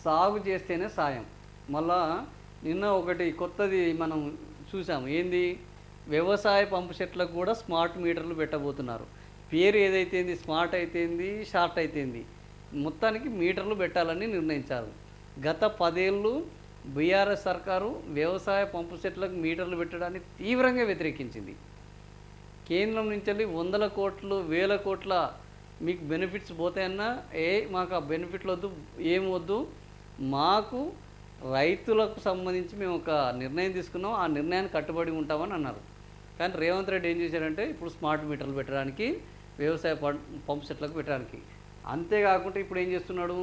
సాగు చేస్తేనే సాయం. మళ్ళా నిన్న ఒకటి కొత్తది మనం చూసాము. ఏంది? వ్యవసాయ పంపు సెట్లకు కూడా స్మార్ట్ మీటర్లు పెట్టబోతున్నారు. పేరు ఏదైతేంది స్మార్ట్ అయితేంది, షార్ట్ అయితేంది, మొత్తానికి మీటర్లు పెట్టాలని నిర్ణయించారు. గత 10 ఏళ్ళు బీఆర్ఎస్ సర్కారు వ్యవసాయ పంపు సెట్లకు మీటర్లు పెట్టడాన్ని తీవ్రంగా వ్యతిరేకించింది. కేంద్రం నుంచి వందల కోట్లు, వేల కోట్ల మీకు బెనిఫిట్స్ పోతాయన్నా, మాకు ఆ బెనిఫిట్లు వద్దు, ఏం వద్దు, మాకు రైతులకు సంబంధించి మేము ఒక నిర్ణయం తీసుకున్నాం, ఆ నిర్ణయానికి కట్టుబడి ఉంటామని అన్నారు. కానీ రేవంత్ రెడ్డి ఏం చేశారంటే ఇప్పుడు స్మార్ట్ మీటర్లు పెట్టడానికి, వ్యవసాయ పంపు సెట్లకు పెట్టడానికి, అంతేకాకుండా ఇప్పుడు ఏం చేస్తున్నాడు?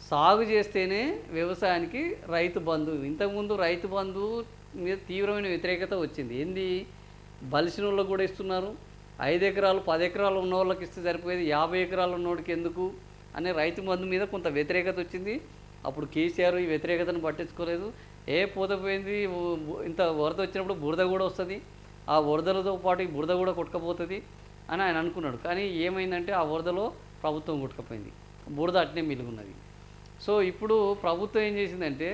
సాగు చేస్తేనే వ్యవసాయానికి రైతు బంధు. ఇంతకుముందు రైతు బంధు మీద తీవ్రమైన వ్యతిరేకత వచ్చింది. ఏంది? బలిసిన వాళ్ళకు కూడా ఇస్తున్నారు. 5 ఎకరాలు 10 ఎకరాలు ఉన్న వాళ్ళకి ఇస్తే సరిపోయేది, 50 ఎకరాలు ఉన్నోడికి ఎందుకు అనే రైతు బంధు మీద కొంత వ్యతిరేకత వచ్చింది. అప్పుడు కేసీఆర్ ఈ వ్యతిరేకతను పట్టించుకోలేదు. పోతే ఇంత వరద వచ్చినప్పుడు బురద కూడా వస్తుంది, ఆ వరదలతో పాటు ఈ బురద కూడా కొట్టుకపోతుంది అని ఆయన అనుకున్నాడు. కానీ ఏమైందంటే ఆ వరదలో ప్రభుత్వం కొట్టుకుపోయింది, బురద అట్నే మిలుగున్నది. సో ఇప్పుడు ప్రభుత్వం ఏం చేసిందంటే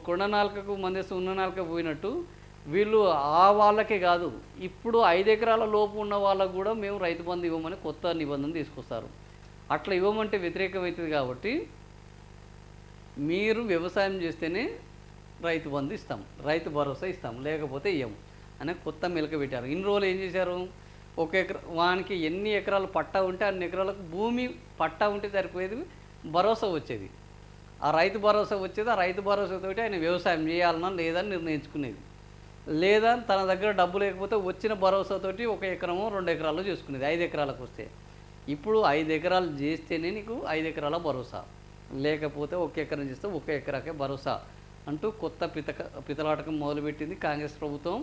కొండ నాలుకకు మందేసి ఉన్న నాలుక పోయినట్టు వీళ్ళు ఆ వాళ్ళకే కాదు, ఇప్పుడు 5 ఎకరాల లోపు ఉన్న వాళ్ళకు కూడా మేము రైతు బంధు ఇవ్వమని కొత్త నిబంధన తీసుకొస్తారు. అట్లా ఇవ్వమంటే వ్యతిరేకమవుతుంది. కాబట్టి మీరు వ్యవసాయం చేస్తేనే రైతు బంధు ఇస్తాం, రైతు భరోసా ఇస్తాం, లేకపోతే ఇవ్వము అనే కొత్త మెలక పెట్టారు. ఇన్ని రోజులు ఏం చేశారు? వానికి ఎన్ని ఎకరాలు పట్టా ఉంటే అన్ని ఎకరాలకు భూమి పట్టా ఉంటే సరిపోయేది, భరోసా వచ్చేది. ఆ రైతు భరోసా వచ్చేది. ఆ రైతు భరోసాతో ఆయన వ్యవసాయం చేయాలన్నా లేదని నిర్ణయించుకునేది. లేదా తన దగ్గర డబ్బు లేకపోతే వచ్చిన భరోసాతోటి 1 ఎకరమో 2 ఎకరాలు చేసుకునేది 5 ఎకరాలకు వస్తే. ఇప్పుడు 5 ఎకరాలు చేస్తేనే నీకు 5 ఎకరాల భరోసా, లేకపోతే 1 ఎకరం చేస్తే 1 ఎకరాకే భరోసా అంటూ కొత్త పితలాటకం మొదలుపెట్టింది కాంగ్రెస్ ప్రభుత్వం.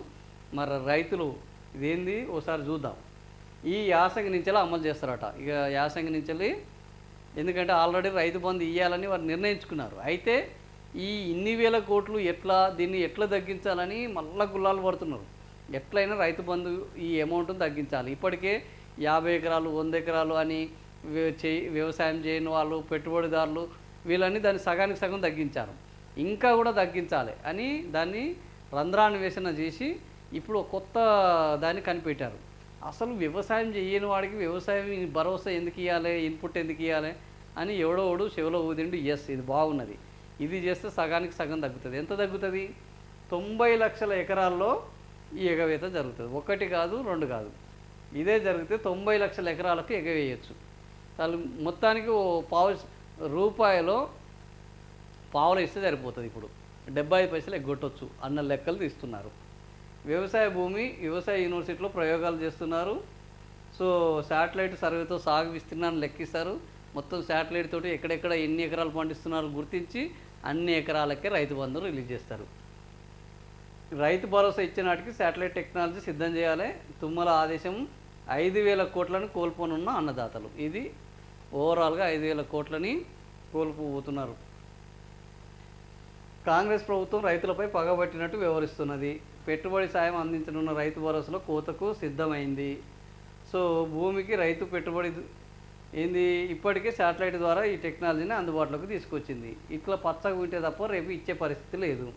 మరి రైతులు ఇదేంది ఓసారి చూద్దాం. ఈ యాసంగి నుంచి అమలు చేస్తారట. ఇక యాసంగి నుంచి, ఎందుకంటే ఆల్రెడీ రైతు బంధు ఇవ్వాలని వారు నిర్ణయించుకున్నారు. అయితే ఈ ఇన్ని వేల కోట్లు దీన్ని ఎట్లా తగ్గించాలని మళ్ళా గుల్లాలు పడుతున్నారు. ఎట్లయినా రైతు బంధు ఈ అమౌంట్ను తగ్గించాలి. ఇప్పటికే 50 ఎకరాలు 100 ఎకరాలు అని వ్యవసాయం చేయని వాళ్ళు, పెట్టుబడిదారులు, వీళ్ళని దాన్ని సగానికి సగం తగ్గించారు. ఇంకా కూడా తగ్గించాలి అని దాన్ని రంధ్రాన్వేషణ చేసి ఇప్పుడు కొత్త దాన్ని కనిపెట్టారు. అసలు వ్యవసాయం చేయని వాడికి వ్యవసాయం భరోసా ఎందుకు ఇవ్వాలి, ఇన్పుట్ ఎందుకు ఇవ్వాలి అని ఎవడోడు చెవిలో ఊదిండు. ఇది బాగున్నది, ఇది చేస్తే సగానికి సగం తగ్గుతుంది. ఎంత తగ్గుతుంది? 90 లక్షల ఎకరాల్లో ఈ ఎగవేత జరుగుతుంది. 1 కాదు 2 కాదు, ఇదే జరిగితే 90 లక్షల ఎకరాలకు ఎగవేయచ్చు. వాళ్ళు మొత్తానికి రూపాయలో పావులు ఇస్తే సరిపోతుంది. ఇప్పుడు 75 పైసలు ఎగ్గొట్టవచ్చు అన్న లెక్కలు తీస్తున్నారు. వ్యవసాయ భూమి వ్యవసాయ యూనివర్సిటీలో ప్రయోగాలు చేస్తున్నారు. సో శాటిలైట్ సర్వేతో సాగు విస్తీర్ణాన్ని లెక్కిస్తారు. మొత్తం శాటిలైట్ తోటి ఎక్కడెక్కడ ఎన్ని ఎకరాలు పండిస్తున్నారు గుర్తించి అన్ని ఎకరాలకే రైతు బంధు రిలీజ్ చేస్తారు. రైతు భరోసా ఇచ్చే నాటికి శాటిలైట్ టెక్నాలజీ సిద్ధం చేయాలి. తుమ్మల ఆదేశం 5,000 కోట్లను కోల్పోనున్న అన్నదాతలు. ఇది ఓవరాల్గా 5,000 కోట్లని కోల్పోతున్నారు. కాంగ్రెస్ ప్రభుత్వం రైతులపై పగబట్టినట్టు వ్యవహరిస్తున్నది. పెట్టుబడి సాయం అందించనున్న రైతు భరోసాలో కోతకు సిద్ధమైంది. సో భూమికి రైతు పెట్టుబడి ఇప్పటికే శాటిలైట్ ద్వారా ఈ టెక్నాలజీని అందుబాటులోకి తీసుకొచ్చింది. ఇట్లా పచ్చగా ఉంటే తప్ప రేపు ఇచ్చే పరిస్థితి లేదు.